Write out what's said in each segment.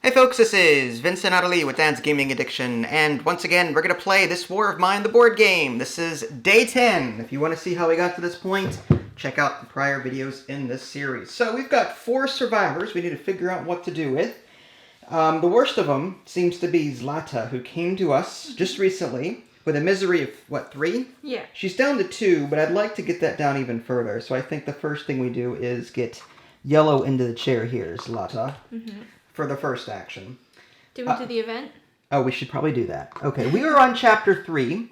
Hey folks, this is Vincent Adelie with Dad's Gaming Addiction, and once again, we're going to play this War of Mine, the board game. This is day 10. If you want to see how we got to this point, check out the prior videos in this series. So we've got 4 survivors we need to figure out what to do with. The worst of them seems to be Zlata, who came to us just recently with a misery of, 3? Yeah. She's down to 2, but I'd like to get that down even further. So I think the first thing we do is get yellow into the chair here, Zlata. Mm-hmm. For the first action. Do we do the event? Oh, we should probably do that. Okay, we are on chapter 3,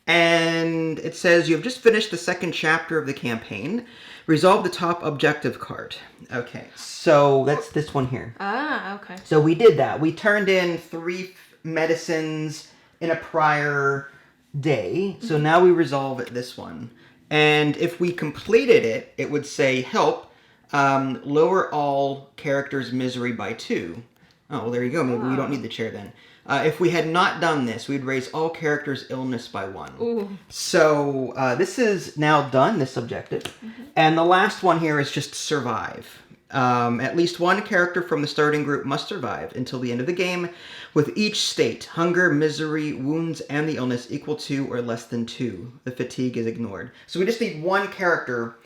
and it says you have just finished the second chapter of the campaign. Resolve the top objective card. Okay, so that's this one here. Ah, okay. So we did that. We turned in 3 medicines in a prior day, so now we resolve this one. And if we completed it, it would say help. Lower all characters' misery by 2. Oh, well, there you go. Maybe we don't need the chair then. If we had not done this, we'd raise all characters' illness by 1. Ooh. So this is now done, this objective. Mm-hmm. And the last one here is just survive. At least 1 character from the starting group must survive until the end of the game, with each state, hunger, misery, wounds, and the illness equal to or less than 2. The fatigue is ignored. So we just need 1 character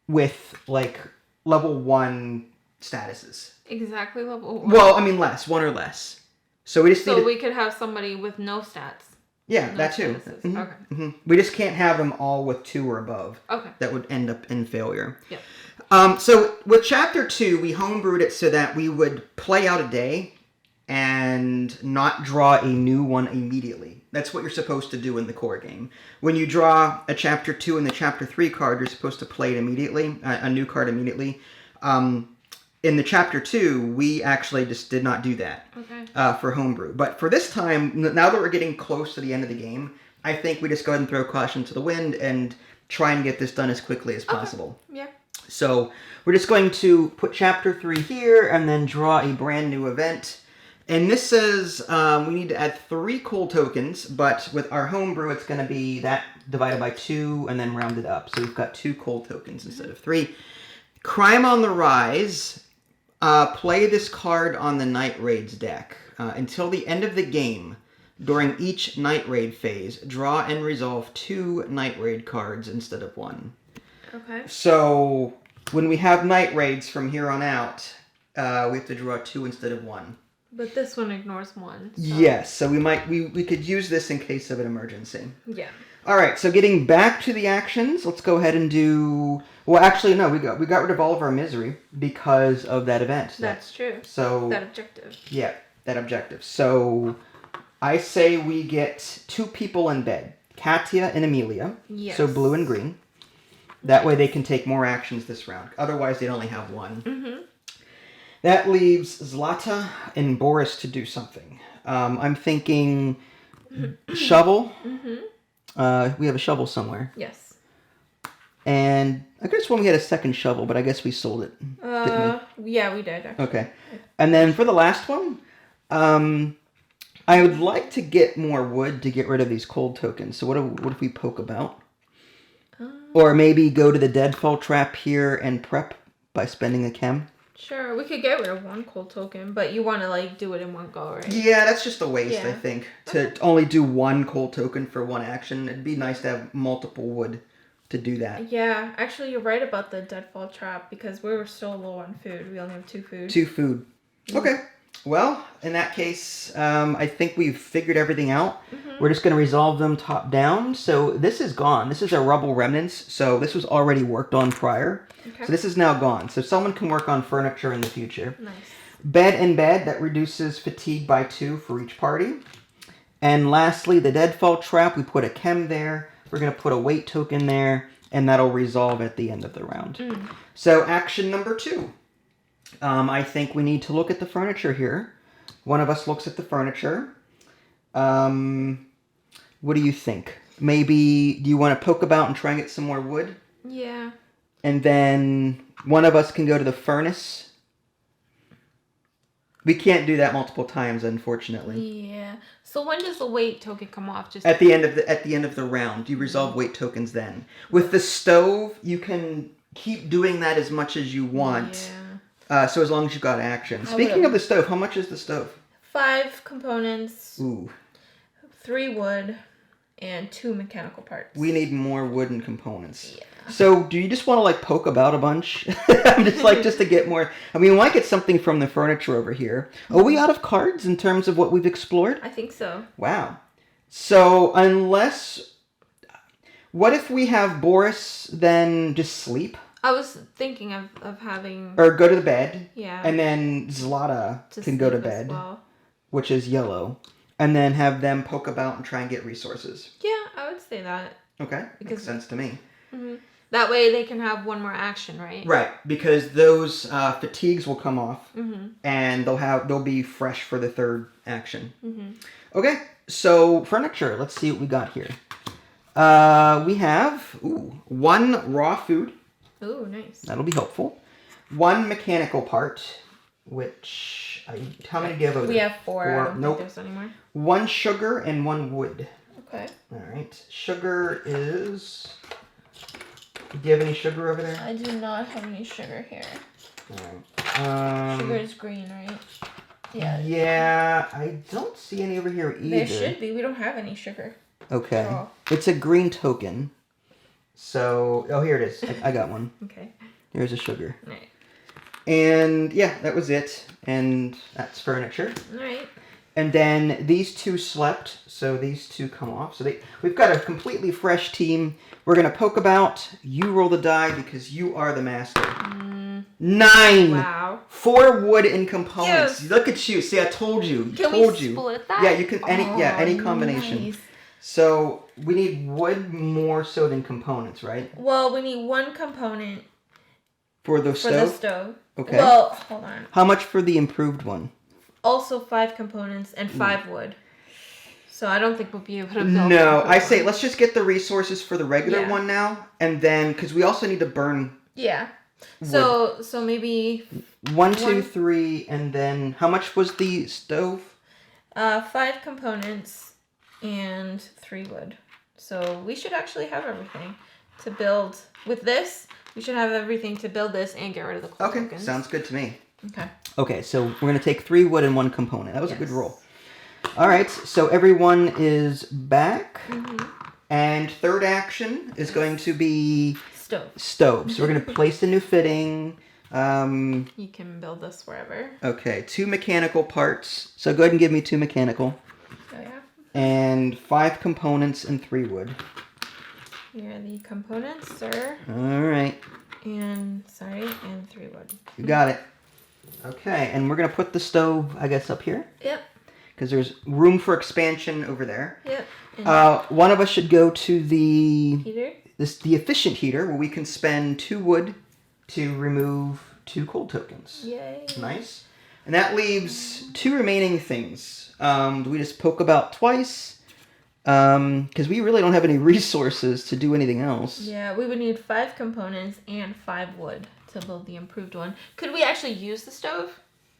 with, level 1 statuses. Exactly level 1? Well, I mean less. 1 or less. So we just need we could have somebody with no stats. Yeah, no that too. Mm-hmm. Okay. Mm-hmm. We just can't have them all with 2 or above. Okay. That would end up in failure. Yep. So with Chapter 2, we homebrewed it so that we would play out a day and not draw a new one immediately. That's what you're supposed to do in the core game. When you draw a Chapter 2 and the Chapter 3 card, you're supposed to play it immediately, a new card immediately. In the Chapter 2, we actually just did not do that for homebrew. But for this time, now that we're getting close to the end of the game, I think we just go ahead and throw caution to the wind and try and get this done as quickly as possible. Yeah. So we're just going to put Chapter 3 here and then draw a brand new event. And this says we need to add 3 cold tokens, but with our homebrew, it's going to be that divided by 2 and then rounded up. So we've got 2 cold tokens instead of 3. Crime on the Rise. Play this card on the Night Raids deck. Until the end of the game, during each Night Raid phase, draw and resolve 2 Night Raid cards instead of 1. Okay. So when we have Night Raids from here on out, we have to draw 2 instead of 1. But this one ignores 1. So. Yes, so we could use this in case of an emergency. Yeah. All right, so getting back to the actions, let's go ahead and do. Well, actually, no, we got rid of all of our misery because of that event. That's true. So that objective. Yeah, that objective. So I say we get 2 people in bed, Katya and Amelia. Yes. So blue and green. That way they can take more actions this round. Otherwise, they'd only have 1. Mm-hmm. That leaves Zlata and Boris to do something. I'm thinking shovel. Mm-hmm. We have a shovel somewhere. Yes. And I guess when we had a second shovel, but I guess we sold it. Didn't we? Yeah, we did. Actually. Okay. And then for the last one, I would like to get more wood to get rid of these cold tokens. So what if we poke about? Or maybe go to the deadfall trap here and prep by spending a chem? Sure, we could get rid of 1 cold token, but you want to do it in one go, right? Yeah, that's just a waste, I think. To only do 1 cold token for 1 action. It'd be nice to have multiple wood to do that. Yeah, actually you're right about the deadfall trap because we were still low on food. We only have 2 food. 2 food. Okay. Well, in that case, I think we've figured everything out. Mm-hmm. We're just going to resolve them top down. So this is gone. This is our rubble remnants. So this was already worked on prior. Okay. So this is now gone. So someone can work on furniture in the future. Nice. Bed in bed, that reduces fatigue by 2 for each party. And lastly, the deadfall trap, we put a chem there. We're going to put a weight token there. And that'll resolve at the end of the round. So action number 2. I think we need to look at the furniture here. One of us looks at the furniture. What do you think? Maybe, do you want to poke about and try and get some more wood? Yeah. And then one of us can go to the furnace. We can't do that multiple times, unfortunately. Yeah. So when does the weight token come off? Just at the end of the round, you resolve weight tokens then. With the stove, you can keep doing that as much as you want. So as long as you've got action. I Speaking will. of the stove, how much is the stove? 5 components, Ooh. 3 wood, and 2 mechanical parts. We need more wooden components. Yeah. So do you just want to like poke about a bunch? I'm just to get more. I mean, we might get something from the furniture over here. Are we out of cards in terms of what we've explored? I think so. Wow. So unless, what if we have Boris then just sleep I was thinking of having... or go to the bed? Yeah. And then Zlata can go to sleep as bed, well. which is yellow, and then have them poke about and try and get resources. Yeah, I would say that. Okay, makes sense to me. Mm-hmm. That way they can have one more action, right? Right, because those fatigues will come off, Mm-hmm. and they'll be fresh for the third action. Mm-hmm. Okay, so furniture. Let's see what we got here. We have 1 raw food. Ooh, nice. That'll be helpful. 1 mechanical part, which how many do you have over We there? have 4. I don't Nope. think there's any more. 1 sugar and 1 wood. Okay. All right. Sugar is. Do you have any sugar over there? I do not have any sugar here. All right. Sugar is green, right? Yeah. Yeah, I don't see any over here either. There should be. We don't have any sugar. Okay. at all. It's a green token. So, here it is. I got one. Okay. Here's a sugar. All right. And yeah, that was it. And that's furniture. All right. And then these 2 slept, so these 2 come off. So we've got a completely fresh team. We're gonna poke about. You roll the die because you are the master. 9. Wow. 4 wood and components. Yes. Look at you. See, I told you. Can told we you. split that? Yeah, you can. Any combination. Nice. So we need wood more so than components, right? Well, we need 1 component For the for stove. the stove. Okay. Well, hold on. How much for the improved one? Also 5 components and 5 wood. So I don't think we'll be able to build. No, I say let's just get the resources for the regular Yeah. one now, and then because we also need to burn Yeah. So maybe 1, 2, 3, and then how much was the stove? 5 components and 3 wood. So we should actually have everything to build. With this, we should have everything to build this and get rid of the coal Okay, tokens. sounds good to me. Okay. Okay, so we're gonna take 3 wood and 1 component. That was a good Yes. roll. All right, so everyone is back, Mm-hmm. and third action is going to be Stove. stove. So we're gonna place a new fitting. You can build this wherever. Okay, 2 mechanical parts. So go ahead and give me 2 mechanical, Oh yeah. and 5 components and 3 wood. Here are the components, sir. All right, And 3 wood. you got it. Okay, and we're gonna put the stove, I guess, up here Yep. because there's room for expansion over there. Yep. And One of us should go to the heater. the efficient heater where we can spend 2 wood to remove 2 cold tokens. Yay. Nice. And that leaves 2 remaining things. Do we just poke about twice? Because we really don't have any resources to do anything else. Yeah, we would need 5 components and 5 wood to build the improved one. Could we actually use the stove?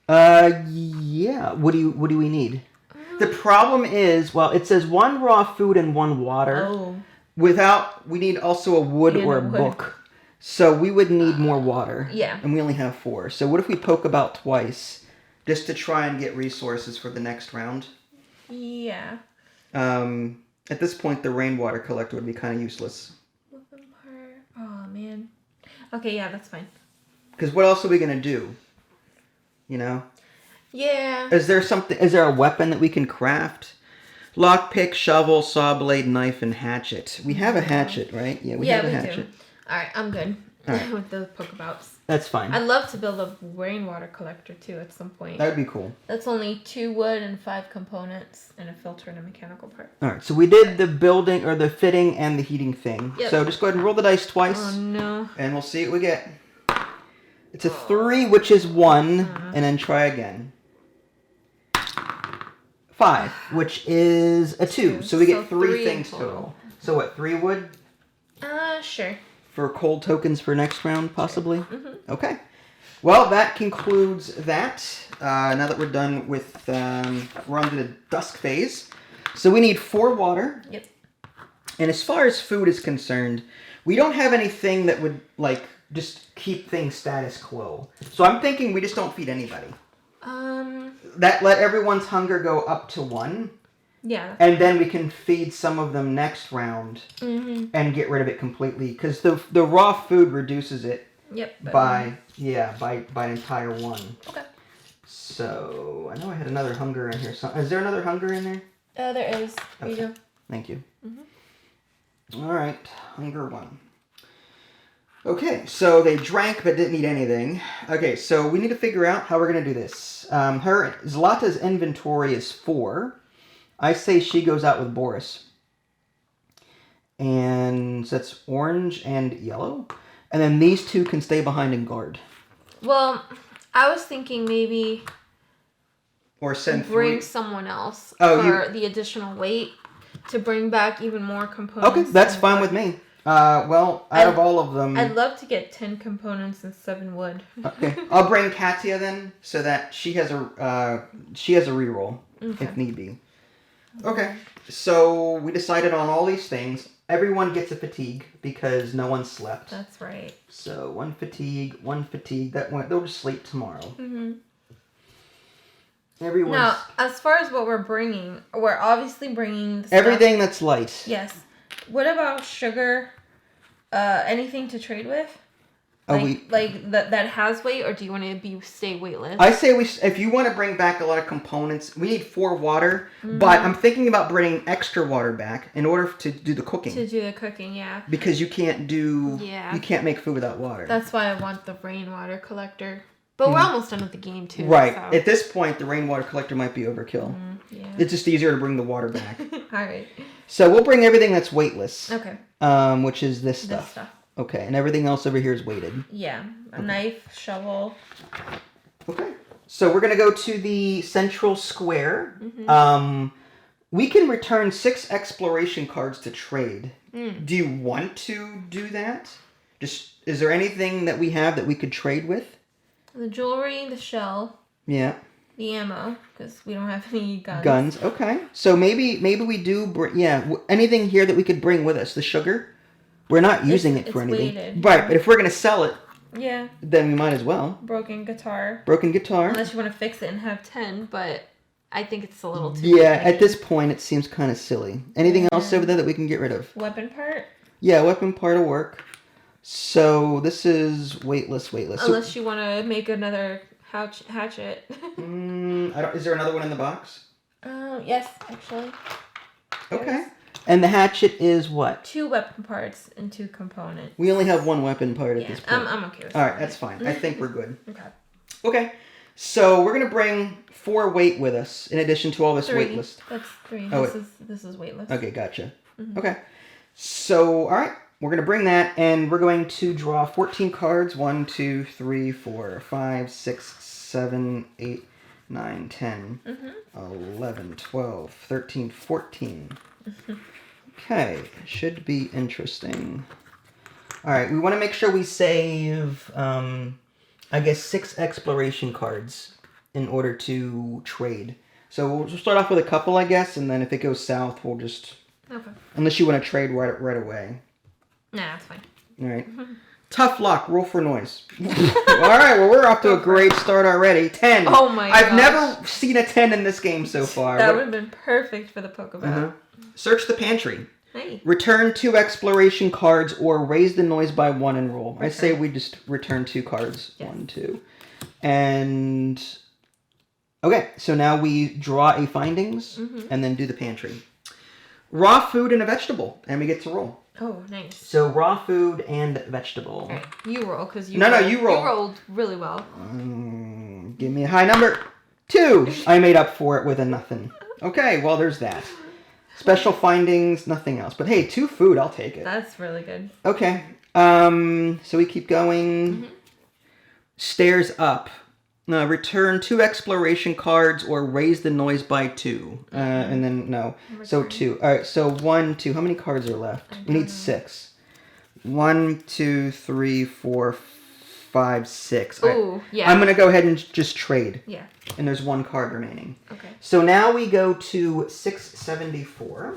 Yeah. What do we need? The problem is, well, it says 1 raw food and 1 water. Oh. We need also a wood And or a a wood. book. So we would need more water. Yeah. And we only have 4. So what if we poke about twice just to try and get resources for the next round? Yeah. At this point, the rainwater collector would be kind of useless. Oh, man. Okay, yeah, that's fine. Because what else are we going to do? You know? Yeah. Is there a weapon that we can craft? Lockpick, shovel, saw blade, knife, and hatchet. We have a hatchet, right? Yeah, we have a hatchet. do. Alright, I'm good Alright. with the pokebouts. That's fine. I'd love to build a rainwater collector too at some point. That would be cool. That's only 2 wood and 5 components and a filter and a mechanical part. All right, so we did the building or the fitting and the heating thing. Yep. So just go ahead and roll the dice twice, Oh no. and we'll see what we get. It's a 3, which is 1, and then try again. 5, which is a 2. So we get 3 things total. So what, 3 wood Sure. for cold tokens for next round, possibly? Okay. Well, that concludes that. Now that we're done with, we're on to the dusk phase. So we need 4 water. Yep. And as far as food is concerned, we don't have anything that would, like, just keep things status quo? So I'm thinking we just don't feed anybody. That let everyone's hunger go up to 1. Yeah. And then we can feed some of them next round and get rid of it completely. Because the raw food reduces it by an entire 1. Okay. So I know I had another hunger in here. Is there another hunger in there? There is. Here Okay. you go. Thank you. All right. Hunger 1. Okay, so they drank but didn't eat anything. Okay, so we need to figure out how we're going to do this. Zlata's inventory is 4. I say she goes out with Boris. And so that's orange and yellow. And then these 2 can stay behind and guard. Well, I was thinking maybe Or send bring 3. someone else Oh, for the additional weight to bring back even more components. Okay, that's fine with me. Well, out of all of them... I'd love to get 10 components and 7 wood. Okay, I'll bring Katya then, so that she has a reroll, if need be. Okay, so we decided on all these things. Everyone gets a fatigue because no one slept. That's right. So 1 fatigue. They'll just sleep tomorrow. Now, as far as what we're bringing, we're obviously bringing the everything that's light. Yes. What about sugar? Anything to trade with? That has weight, or do you want to stay weightless? I say if you want to bring back a lot of components, we need 4 water, but I'm thinking about bringing extra water back in order to do the cooking. To do the cooking, yeah. Because you can't make food without water. That's why I want the rainwater collector. But we're almost done with the game too. Right. So. At this point, the rainwater collector might be overkill. Yeah. It's just easier to bring the water back. All right. So we'll bring everything that's weightless. Okay. Which is this stuff. This stuff. Okay, and everything else over here is weighted. Yeah. A knife, shovel. Okay. So we're going to go to the central square. We can return 6 exploration cards to trade. Do you want to do that? Is there anything that we have that we could trade with? The jewelry, the shell. Yeah. The ammo, because we don't have any guns. Guns, okay. So maybe we do bring, anything here that we could bring with us. The sugar, we're not using it for anything. Weighted. Right, but if we're going to sell it, then we might as well. Broken guitar. Unless you want to fix it and have 10, but I think it's a little too Yeah, at this point it seems kind of silly. Anything else over there that we can get rid of? Weapon part? Yeah, weapon part will work. So this is weightless. Unless you want to make another hatchet. Is there another one in the box? Yes, actually. Okay. And the hatchet is what? 2 weapon parts and 2 components. We only have 1 weapon part at this point. I'm okay with that. All right, that's fine. I think we're good. Okay. So we're gonna bring 4 weight with us in addition to all this 3. weightless. That's 3. Oh, this is weightless. Okay, gotcha. Okay. So all right, we're gonna bring that, and we're going to draw 14 cards. 1, 2, 3, 4, 5, 6, 7, 8, 9, 10, 11, 12, 13, 14. Okay, should be interesting. All right, we want to make sure we save, I guess, 6 exploration cards in order to trade. So we'll start off with a couple, I guess, and then if it goes south, we'll just... Okay. Unless you want to trade right away. Nah, that's fine. All right. Tough luck. Roll for noise. All right. Well, we're off to a great start already. 10. Oh my gosh. I've never seen a 10 in this game so far. That would have been perfect for the Pokeball. Search the pantry. Hey. Return 2 exploration cards or raise the noise by 1 and roll. I say we just return 2 cards. Yes. 1, 2. And... Okay. So now we draw a findings and then do the pantry. Raw food and a vegetable. And we get to roll. Oh, nice. So raw food and vegetable. All right. You roll, because you you roll. You rolled really well. Give me a high number. 2. I made up for it with a nothing. Okay, well, there's that. Special findings, nothing else. But hey, 2 food, I'll take it. That's really good. Okay. So we keep going. Stairs up. Return 2 exploration cards or raise the noise by 2. And then, no. So 2. All right, so 1, 2. How many cards are left? We need 6. 1, 2, 3, 4, 5, 6. Ooh, yeah. I'm going to go ahead and just trade. Yeah. And there's 1 card remaining. Okay. So now we go to 674.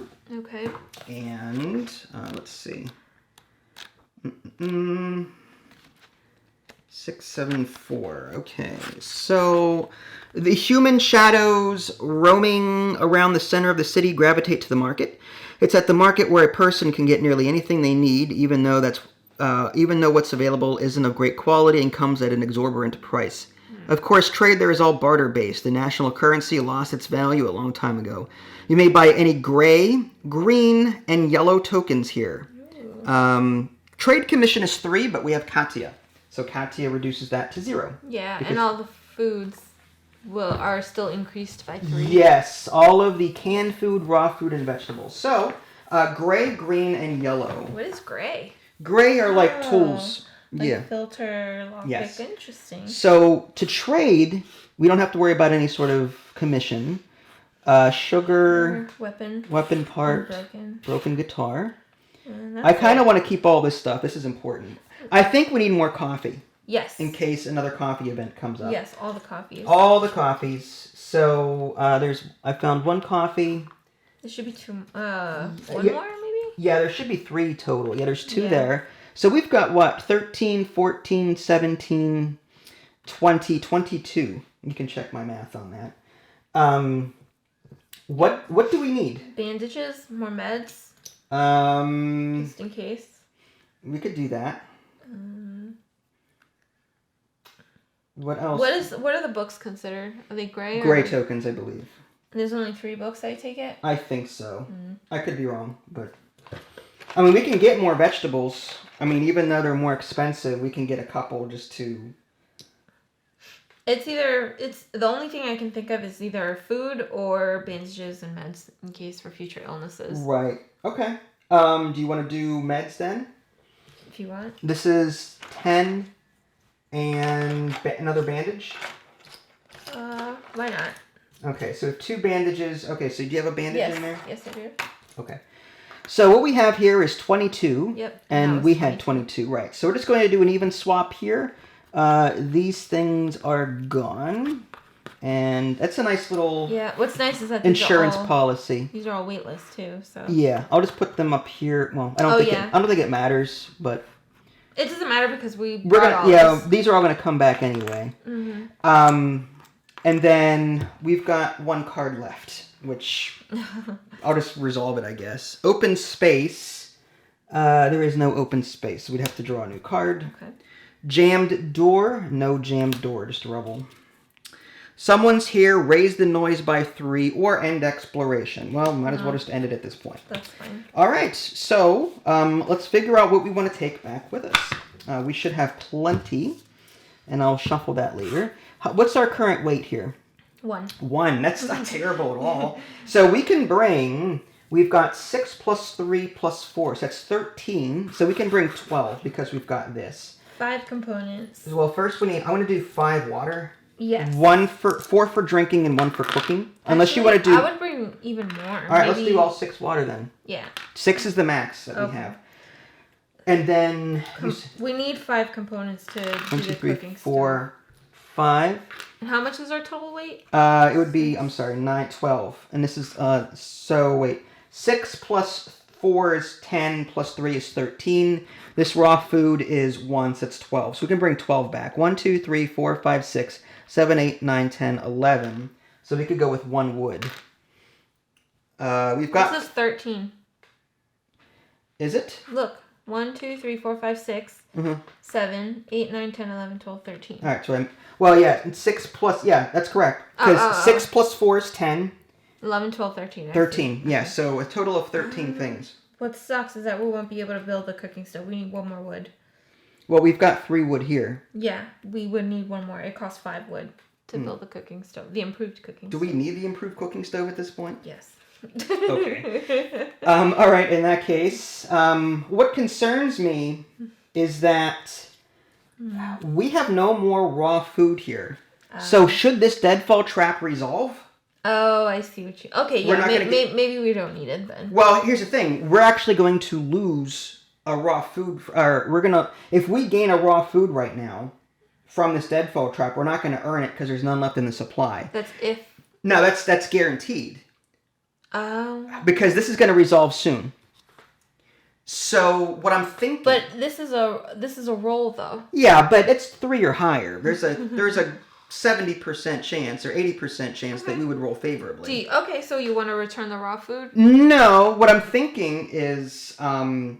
674. Okay, so the human shadows roaming around the center of the city gravitate to the market. It's at the market where a person can get nearly anything they need, even though what's available isn't of great quality and comes at an exorbitant price. Of course, trade there is all barter-based. The national currency lost its value a long time ago. You may buy any gray, green, and yellow tokens here. Trade commission is 3, but we have Katya. So Katya reduces that to 0. Yeah, and all the foods are still increased by 3. Yes, all of the canned food, raw food, and vegetables. So, gray, green, and yellow. What is gray? Gray are like tools. Like filter, lockpick. Yes. Interesting. So, to trade, we don't have to worry about any sort of commission. Sugar. Weapon part. Broken guitar. I kind of want to keep all this stuff. This is important. I think we need more coffee. Yes. In case another coffee event comes up. Yes, all the coffees. All the coffees. So I found 1 coffee. There should be 2. One more maybe? Yeah, there should be 3 total. Yeah, there's 2 there. So we've got what? 13, 14, 17, 20, 22. You can check my math on that. What do we need? Bandages, more meds. Just in case. We could do that. What else? What are the books considered? Are they gray? Gray tokens, I believe. There's only 3 books, I take it? I think so. I could be wrong, but I mean, we can get more vegetables. I mean, even though they're more expensive, we can get a couple just to. It's the only thing I can think of is either food or bandages and meds in case for future illnesses. Right. Okay. Do you want to do meds then? If you want. This is 10 and another bandage. Why not? Okay, so 2 bandages. Okay, so do you have a bandage in there? Yes, I do. Okay. So what we have here is 22. Yep. And we had 22, right. So we're just going to do an even swap here. These things are gone. And that's a nice little what's nice is that insurance policy. These are all weightless too, so. Yeah, I'll just put them up here. Well, I don't think it matters, but it doesn't matter because these are all going to come back anyway. Mm-hmm. And then we've got 1 card left, which I'll just resolve it, I guess. Open space. There is no open space, so we'd have to draw a new card. Okay. Jammed door. No jammed door, just rubble. Someone's here. Raise the noise by 3 or end exploration. Well, might as well just end it at this point. That's fine. All right, so let's figure out what we want to take back with us. We should have plenty, and I'll shuffle that later. What's our current weight here? 1. 1. That's not terrible at all. So we can bring. We've got 6 plus 3 plus 4, so that's 13. So we can bring 12 because we've got this. 5 components. Well, first I want to do 5 water. Yes. 4 for drinking and 1 for cooking. Unless you want to do. I would bring even more. All right, let's do all 6 water then. Yeah. 6 is the max that we have. And then we need 5 components to do the cooking 4, 5. And how much is our total weight? It would be 12. And this is 6 plus 4 is 10 plus 3 is 13. This raw food is 1, so that's 12. So we can bring 12 back. 1, 2, 3, 4, 5, 6, 7, 8, 9, 10, 11. So we could go with 1 wood. We've got. This is 13. Is it? Look. 1, 2, 3, 4, 5, 6, 7, 8, 9, 10, 11, 12, 13. All right, so 6 plus, that's correct. Because 6 plus 4 is 10. 11, 12, 13. 13, yeah, so a total of 13 things. What sucks is that we won't be able to build the cooking stove. We need 1 more wood. Well, we've got 3 wood here. Yeah, we would need 1 more. It costs 5 wood to build the cooking stove. The improved cooking stove. Do we need the improved cooking stove at this point? Yes. Okay. All right, in that case, what concerns me is that we have no more raw food here. So should this deadfall trap resolve? Oh, I see what you... Okay, yeah, maybe we don't need it then. Well, here's the thing. We're actually going to lose a raw food... If we gain a raw food right now from this deadfall trap, we're not going to earn it because there's none left in the supply. That's if... No, that's guaranteed. Oh. Because this is going to resolve soon. So what I'm thinking. But this is a roll though. Yeah, but it's 3 or higher. There's a 70% chance or 80% chance that we would roll favorably. Okay, so you want to return the raw food? No, what I'm thinking is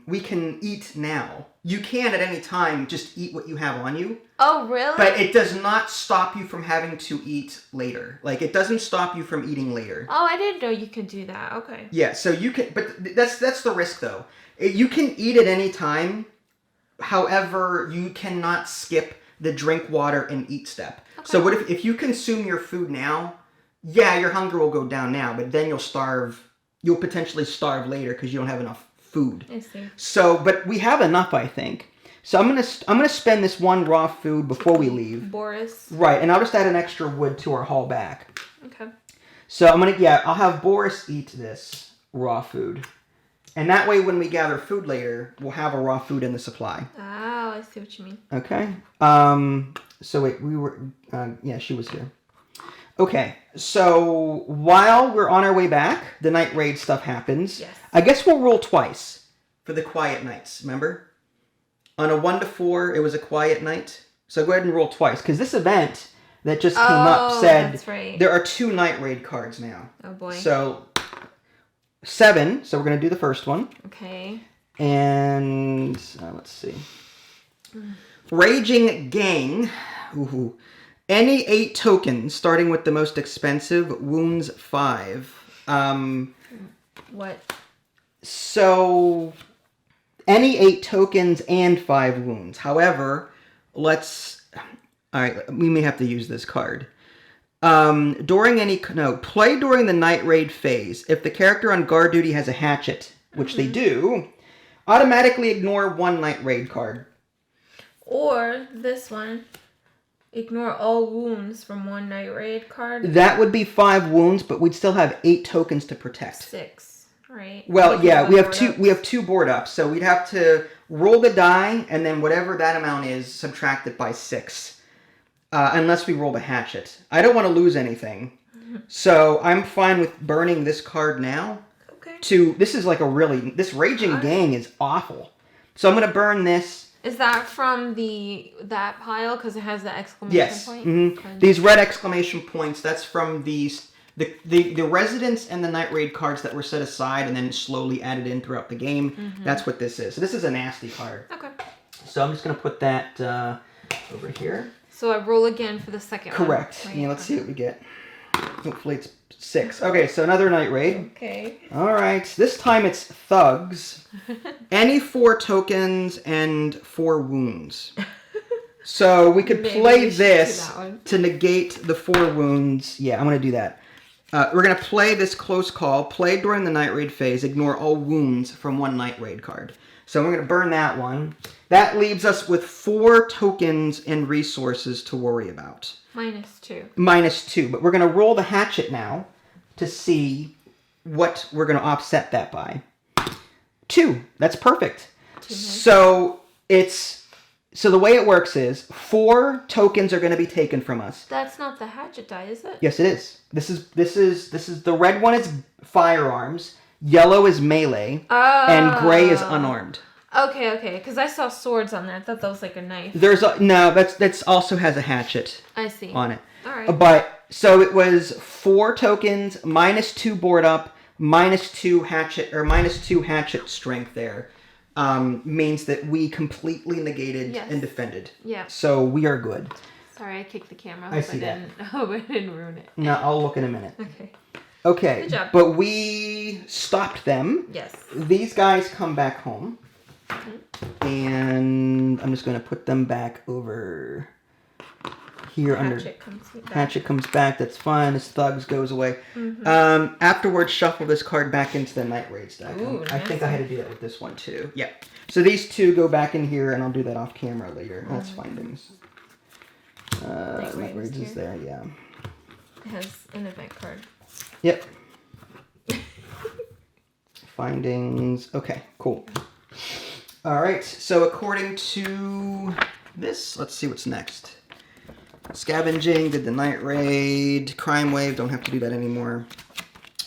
we can eat now. You can at any time just eat what you have on you. Oh, really? But it does not stop you from having to eat later. Like, it doesn't stop you from eating later. Oh, I didn't know you could do that. Okay. Yeah, so you can, but that's the risk though. You can eat at any time. However, you cannot skip the drink water and eat step. Okay. So what if you consume your food now? Yeah, your hunger will go down now, but then you'll starve. You'll potentially starve later because you don't have enough food. I see. So, but we have enough, I think. So I'm gonna spend this one raw food before we leave. Boris. Right, and I'll just add an extra wood to our haul back. Okay. So I'll have Boris eat this raw food. And that way when we gather food later, we'll have a raw food in the supply. Oh, I see what you mean. Okay. So wait, she was here. Okay, so while we're on our way back, the night raid stuff happens. Yes. I guess we'll roll twice for the quiet nights, remember? On a 1 to 4, it was a quiet night. So go ahead and roll twice, because this event that just came up said that's right. there are 2 night raid cards now. Oh boy. So 7, so we're going to do the first one. Okay. And let's see. Raging Gang. Ooh. Any 8 tokens, starting with the most expensive, wounds 5. What? So, any 8 tokens and 5 wounds. However, alright, we may have to use this card. Play during the night raid phase. If the character on guard duty has a hatchet, which they do, automatically ignore 1 night raid card. Or this one. Ignore all wounds from 1 night raid card. That would be 5 wounds, but we'd still have 8 tokens to protect. 6, right? Well, yeah, we have 2 board ups, so we'd have to roll the die, and then whatever that amount is, subtract it by 6. Unless we roll the hatchet. I don't want to lose anything. So I'm fine with burning this card now. Okay. This is like this Raging Gang is awful. So I'm going to burn this. Is that from that pile because it has the exclamation point? Yes. Mm-hmm. These red exclamation points, that's from the residents and the night raid cards that were set aside and then slowly added in throughout the game. Mm-hmm. That's what this is. So this is a nasty card. Okay. So I'm just going to put that over here. So I roll again for the second one. Correct. Right? Yeah, let's see what we get. Hopefully it's 6. Okay, so another night raid. Okay. All right. This time it's thugs. Any 4 tokens and 4 wounds. So we could play this to negate the 4 wounds. Yeah, I'm going to do that. We're going to play this close call. Play during the night raid phase. Ignore all wounds from 1 night raid card. So we're going to burn that one. That leaves us with 4 tokens and resources to worry about. -2. -2. But we're going to roll the hatchet now to see what we're going to offset that by. 2. That's perfect. So the way it works is 4 tokens are going to be taken from us. That's not the hatchet die, is it? Yes, it is. This is the red one is firearms, yellow is melee, and gray is unarmed. Okay, because I saw swords on there. I thought that was like a knife. That's also has a hatchet. I see. On it. All right. But so it was 4 tokens, -2 board up, -2 hatchet or -2 hatchet strength there. Means that we completely negated and defended. Yeah. So we are good. Sorry, I kicked the camera. I see that. Hope I didn't ruin it. No, I'll look in a minute. Okay. Good job. But we stopped them. Yes. These guys come back home. Mm-hmm. And I'm just going to put them back over here under. Hatchet comes back. That's fine. This thugs goes away. Mm-hmm. Afterwards, shuffle this card back into the night raid stack. Ooh, I think I had to do that with this one too. Yeah. So these 2 go back in here, and I'll do that off camera later. That's findings. Night raids is there. Yeah. It has an event card. Yep. Findings. Okay. Cool. All right. So according to this, let's see what's next. Scavenging, did the night raid, crime wave, don't have to do that anymore.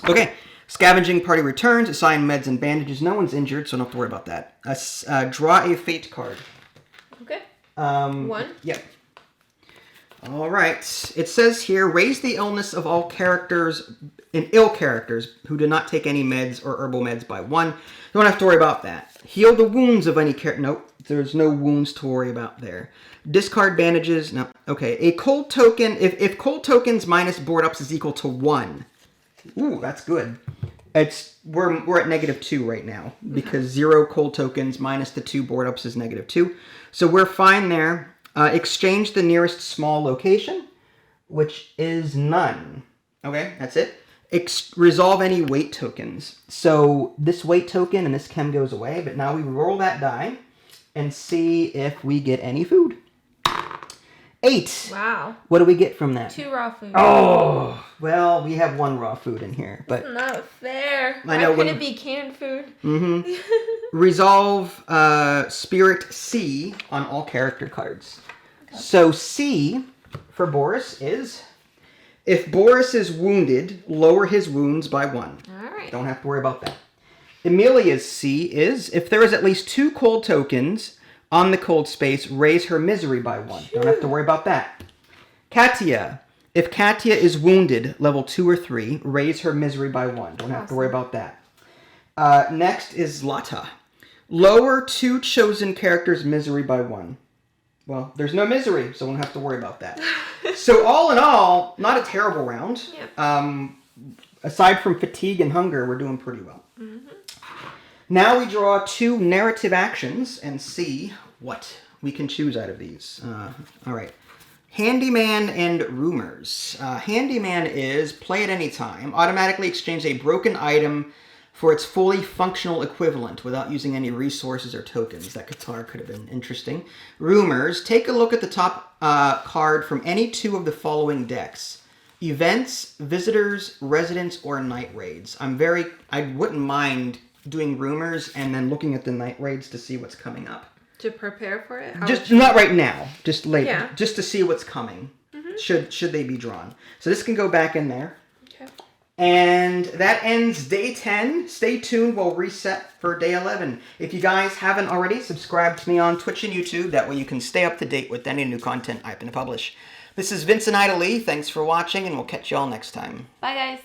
Okay, Scavenging party returns. Assign meds and bandages. No one's injured, so don't have to worry about that. Draw a fate card. Okay. 1? Yep. All right. It says here, raise the illness of all characters, ill characters, who do not take any meds or herbal meds by 1. Don't have to worry about that. Heal the wounds of any character. Nope. There's no wounds to worry about there. Discard bandages. No. Okay. A cold token. If cold tokens minus board ups is equal to 1. Ooh, that's good. We're at -2 right now because 0 cold tokens minus the 2 board ups is -2. So we're fine there. Exchange the nearest small location, which is none. Okay, that's it. Resolve any weight tokens. So this weight token and this chem goes away, but now we roll that die and see if we get any food. 8. Wow. What do we get from that? 2 raw food. Oh, well, we have 1 raw food in here, but That's not fair. I know. Why couldn't it be canned food? Mm-hmm. Resolve Spirit C on all character cards. Okay. So C for Boris is, if Boris is wounded, lower his wounds by 1. All right. Don't have to worry about that. Emilia's C is, if there is at least 2 cold tokens on the cold space, raise her misery by 1. Don't have to worry about that. Katia. If Katia is wounded, level 2 or 3, raise her misery by 1. Don't have to worry about that. Next is Lata. Lower 2 chosen characters' misery by 1. Well, there's no misery, so we don't have to worry about that. So all in all, not a terrible round. Yep. Aside from fatigue and hunger, we're doing pretty well. Mm-hmm. Now we draw 2 narrative actions and see what we can choose out of these. All right. Handyman and Rumors. Handyman is play at any time. Automatically exchange a broken item for its fully functional equivalent without using any resources or tokens. That guitar could have been interesting. Rumors. Take a look at the top card from any 2 of the following decks. Events, Visitors, Residents, or Night Raids. I wouldn't mind doing Rumors and then looking at the Night Raids to see what's coming up. To prepare for it? Just not right now. Just later. Yeah. Just to see what's coming. Mm-hmm. Should they be drawn. So this can go back in there. Okay. And that ends day 10. Stay tuned. We'll reset for day 11. If you guys haven't already, subscribe to me on Twitch and YouTube. That way you can stay up to date with any new content I happen to publish. This is Vince and Ida Lee. Thanks for watching, and we'll catch you all next time. Bye, guys.